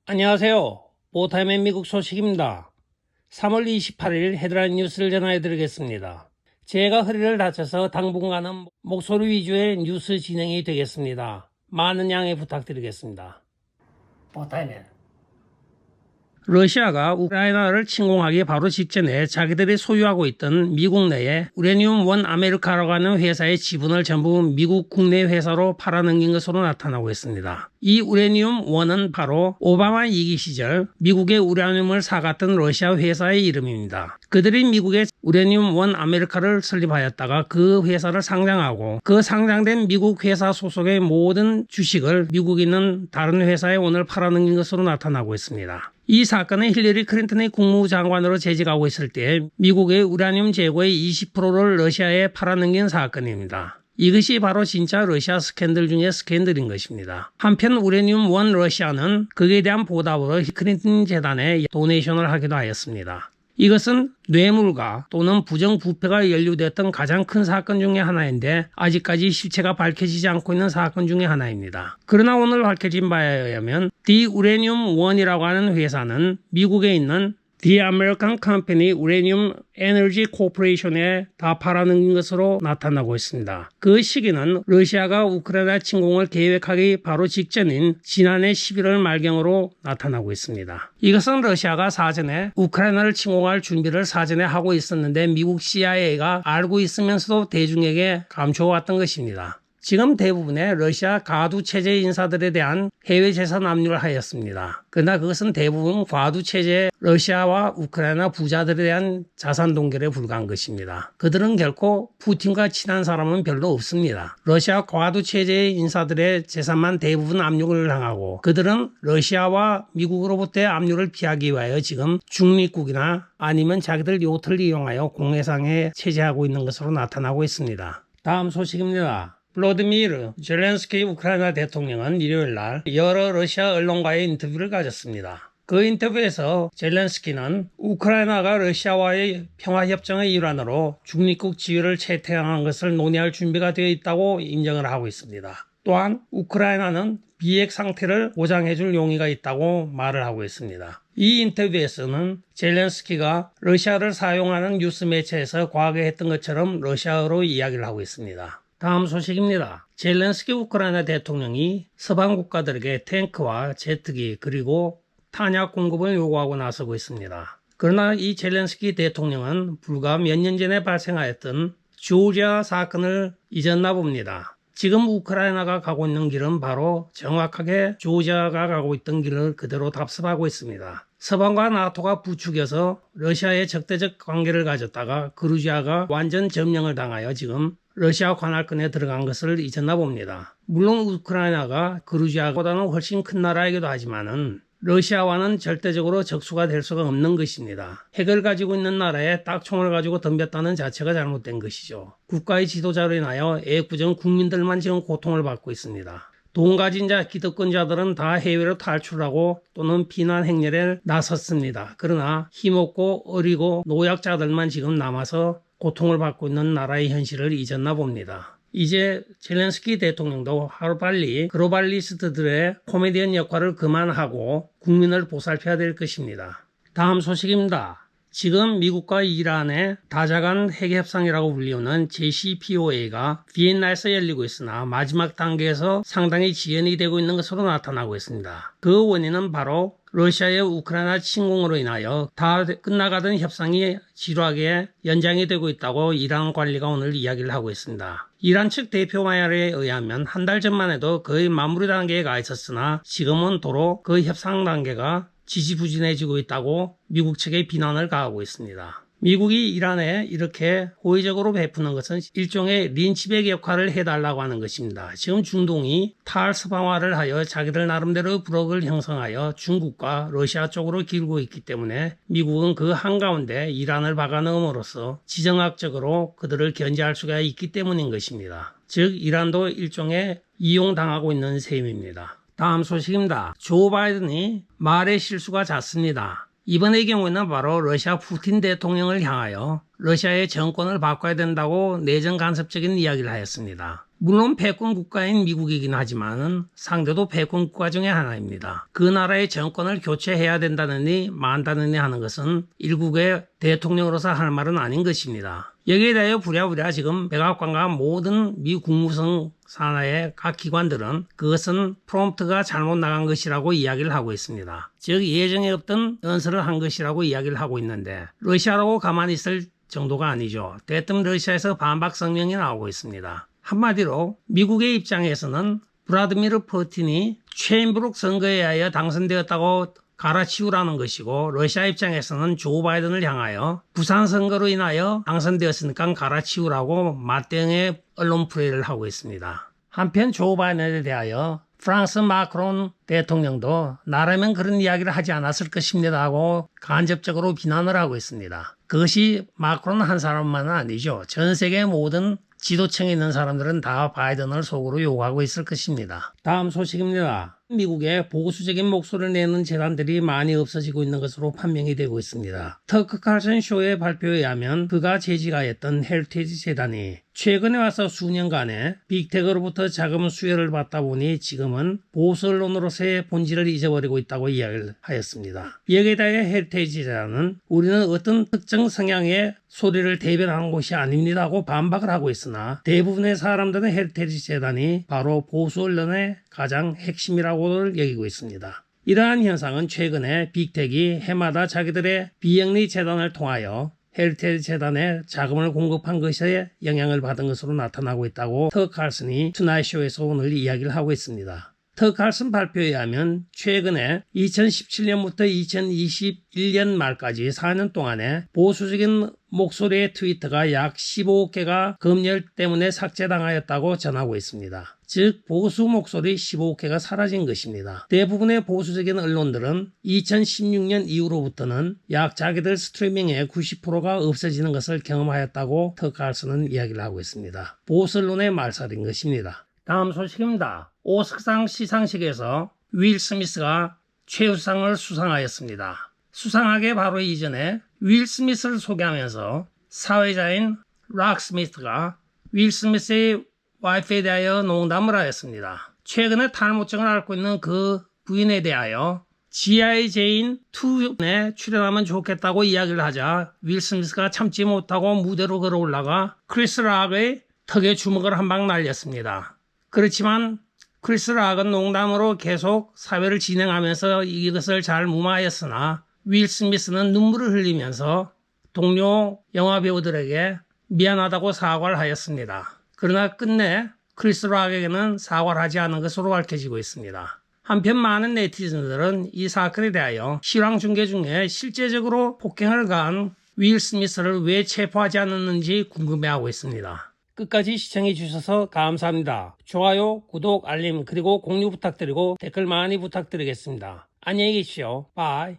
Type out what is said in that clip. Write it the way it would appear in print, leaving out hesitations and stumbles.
안녕하세요. 보타임의 미국 소식입니다. 3월 28일 헤드라인 뉴스를 전해드리겠습니다. 제가 허리를 다쳐서 당분간은 목소리 위주의 뉴스 진행이 되겠습니다. 많은 양해 부탁드리겠습니다. 보타임의 러시아가 우크라이나를 침공하기 바로 직전에 자기들이 소유하고 있던 미국 내에 우레늄 원 아메리카라고 하는 회사의 지분을 전부 미국 국내 회사로 팔아넘긴 것으로 나타나고 있습니다. 이 우레늄 원은 바로 오바마 2기 시절 미국의 우라늄을 사갔던 러시아 회사의 이름입니다. 그들이 미국의 우레늄 원 아메리카를 설립하였다가 그 회사를 상장하고 그 상장된 미국 회사 소속의 모든 주식을 미국에 있는 다른 회사에 오늘 팔아넘긴 것으로 나타나고 있습니다. 이 사건은 힐러리 클린턴이 국무장관으로 재직하고 있을 때 미국의 우라늄 재고의 20%를 러시아에 팔아넘긴 사건입니다. 이것이 바로 진짜 러시아 스캔들 중에 스캔들인 것입니다. 한편 우레늄 원 러시아는 거기에 대한 보답으로 클린턴 재단에 도네이션을 하기도 하였습니다. 이것은 뇌물과 또는 부정부패가 연루됐던 가장 큰 사건 중에 하나인데 아직까지 실체가 밝혀지지 않고 있는 사건 중에 하나입니다. 그러나 오늘 밝혀진 바에 의하면 The Uranium One이라고 하는 회사는 미국에 있는 The American Company Uranium Energy Corporation에 다 팔아넘긴 것으로 나타나고 있습니다. 그 시기는 러시아가 우크라이나 침공을 계획하기 바로 직전인 지난해 11월 말경으로 나타나고 있습니다. 이것은 러시아가 사전에 우크라이나를 침공할 준비를 사전에 하고 있었는데 미국 CIA가 알고 있으면서도 대중에게 감춰왔던 것입니다. 지금 대부분의 러시아 가두체제 인사들에 대한 해외 재산 압류를 하였습니다. 그러나 그것은 대부분 과두체제 러시아와 우크라이나 부자들에 대한 자산 동결에 불과한 것입니다. 그들은 결코 푸틴과 친한 사람은 별로 없습니다. 러시아 과두체제 인사들의 재산만 대부분 압류를 당하고 그들은 러시아와 미국으로부터의 압류를 피하기 위하여 지금 중립국이나 아니면 자기들 요트를 이용하여 공해상에 체제하고 있는 것으로 나타나고 있습니다. 다음 소식입니다. 블라디미르 젤렌스키 우크라이나 대통령은 일요일 날 여러 러시아 언론과의 인터뷰를 가졌습니다. 그 인터뷰에서 젤렌스키는 우크라이나가 러시아와의 평화협정의 일환으로 중립국 지위를 채택한 것을 논의할 준비가 되어 있다고 인정을 하고 있습니다. 또한 우크라이나는 비핵 상태를 보장해줄 용의가 있다고 말을 하고 있습니다. 이 인터뷰에서는 젤렌스키가 러시아를 사용하는 뉴스 매체에서 과거에 했던 것처럼 러시아어로 이야기를 하고 있습니다. 다음 소식입니다. 젤렌스키 우크라이나 대통령이 서방 국가들에게 탱크와 제트기 그리고 탄약 공급을 요구하고 나서고 있습니다. 그러나 이 젤렌스키 대통령은 불과 몇 년 전에 발생하였던 조지아 사건을 잊었나 봅니다. 지금 우크라이나가 가고 있는 길은 바로 정확하게 조지아가 가고 있던 길을 그대로 답습하고 있습니다. 서방과 나토가 부추겨서 러시아의 적대적 관계를 가졌다가 그루지아가 완전 점령을 당하여 지금 러시아 관할권에 들어간 것을 잊었나 봅니다. 물론 우크라이나가 그루지아보다는 훨씬 큰 나라이기도 하지만은 러시아와는 절대적으로 적수가 될 수가 없는 것입니다. 핵을 가지고 있는 나라에 딱총을 가지고 덤볐다는 자체가 잘못된 것이죠. 국가의 지도자로 인하여 애꿎은 국민들만 지금 고통을 받고 있습니다. 돈 가진 자, 기득권자들은 다 해외로 탈출하고 또는 비난 행렬에 나섰습니다. 그러나 힘없고 어리고 노약자들만 지금 남아서 고통을 받고 있는 나라의 현실을 잊었나 봅니다. 이제 젤렌스키 대통령도 하루빨리 글로벌리스트들의 코미디언 역할을 그만하고 국민을 보살펴야 될 것입니다. 다음 소식입니다. 지금 미국과 이란의 다자간 핵협상이라고 불리우는 JCPOA가 비엔나에서 열리고 있으나 마지막 단계에서 상당히 지연이 되고 있는 것으로 나타나고 있습니다. 그 원인은 바로 러시아의 우크라이나 침공으로 인하여 다 끝나가던 협상이 지루하게 연장이 되고 있다고 이란 관리가 오늘 이야기를 하고 있습니다. 이란 측 대표 말에 의하면 한 달 전만 해도 거의 마무리 단계에 가 있었으나 지금은 도로 그 협상 단계가 지지부진해지고 있다고 미국 측에 비난을 가하고 있습니다. 미국이 이란에 이렇게 호의적으로 베푸는 것은 일종의 린치백 역할을 해달라고 하는 것입니다. 지금 중동이 탈스방화를 하여 자기들 나름대로 블록을 형성하여 중국과 러시아 쪽으로 기울고 있기 때문에 미국은 그 한가운데 이란을 박아넣음으로써 지정학적으로 그들을 견제할 수가 있기 때문인 것입니다. 즉 이란도 일종의 이용당하고 있는 셈입니다. 다음 소식입니다. 조 바이든이 말의 실수가 잦습니다. 이번의 경우에는 바로 러시아 푸틴 대통령을 향하여 러시아의 정권을 바꿔야 된다고 내정 간섭적인 이야기를 하였습니다. 물론 패권 국가인 미국이긴 하지만 상대도 패권 국가 중의 하나입니다. 그 나라의 정권을 교체해야 된다느니 만다느니 하는 것은 일국의 대통령으로서 할 말은 아닌 것입니다. 여기에 대하여 부랴부랴 지금 백악관과 모든 미 국무성 산하의 각 기관들은 그것은 프롬프트가 잘못 나간 것이라고 이야기를 하고 있습니다. 즉 예정에 없던 연설을 한 것이라고 이야기를 하고 있는데 러시아라고 가만히 있을 정도가 아니죠. 대뜸 러시아에서 반박 성명이 나오고 있습니다. 한마디로 미국의 입장에서는 블라디미르 푸틴이 최인브룩 선거에 의하여 당선되었다고 갈아치우라는 것이고 러시아 입장에서는 조 바이든을 향하여 부산 선거로 인하여 당선되었으니까 갈아치우라고 맞대응의 언론 플레이를 하고 있습니다. 한편 조 바이든에 대하여 프랑스 마크론 대통령도 나라면 그런 이야기를 하지 않았을 것입니다 하고 간접적으로 비난을 하고 있습니다. 그것이 마크론 한 사람만은 아니죠. 전 세계 모든 지도층에 있는 사람들은 다 바이든을 속으로 욕하고 있을 것입니다. 다음 소식입니다. 미국의 보수적인 목소리를 내는 재단들이 많이 없어지고 있는 것으로 판명이 되고 있습니다. 터크 칼슨 쇼의 발표에 의하면 그가 재직하였던 헬리티지 재단이 최근에 와서 수년간에 빅테크로부터 자금 수혜를 받다 보니 지금은 보수 언론으로서의 본질을 잊어버리고 있다고 이야기를 하였습니다. 여기에 대해 헬리티지 재단은 우리는 어떤 특정 성향의 소리를 대변하는 곳이 아닙니다 하고 반박을 하고 있으나 대부분의 사람들은 헬리티지 재단이 바로 보수 언론의 가장 핵심이라고 여기고 있습니다. 이러한 현상은 최근에 빅텍이 해마다 자기들의 비영리 재단을 통하여 헬리티지 재단에 자금을 공급한 것에 영향을 받은 것으로 나타나고 있다고 터크 칼슨이 투나잇쇼에서 오늘 이야기를 하고 있습니다. 터크 칼슨 발표에 의하면 최근에 2017년부터 2021년 말까지 4년 동안에 보수적인 목소리의 트위터가 약 15개가 검열 때문에 삭제당하였다고 전하고 있습니다. 즉 보수 목소리 15개가 사라진 것입니다. 대부분의 보수적인 언론들은 2016년 이후로부터는 약 자기들 스트리밍의 90%가 없어지는 것을 경험하였다고 터크 칼슨은 이야기를 하고 있습니다. 보수 언론의 말살인 것입니다. 다음 소식입니다. 오스카상 시상식에서 윌 스미스가 최우수상을 수상하였습니다. 수상하기 바로 이전에 윌 스미스를 소개하면서 사회자인 락 스미스가 윌 스미스의 와이프에 대하여 농담을 하였습니다. 최근에 탈모증을 앓고 있는 그 부인에 대하여 G.I. 제인 2에 출연하면 좋겠다고 이야기를 하자 윌 스미스가 참지 못하고 무대로 걸어 올라가 크리스 락의 턱에 주먹을 한 방 날렸습니다. 그렇지만 크리스 락은 농담으로 계속 사회를 진행하면서 이것을 잘 무마하였으나 윌 스미스는 눈물을 흘리면서 동료 영화배우들에게 미안하다고 사과를 하였습니다. 그러나 끝내 크리스 락에게는 사과를 하지 않은 것으로 밝혀지고 있습니다. 한편 많은 네티즌들은 이 사건에 대하여 실황 중계 중에 실제적으로 폭행을 가한 윌 스미스를 왜 체포하지 않았는지 궁금해하고 있습니다. 끝까지 시청해 주셔서 감사합니다. 좋아요, 구독, 알림 그리고 공유 부탁드리고 댓글 많이 부탁드리겠습니다. 안녕히 계십시오. 바이.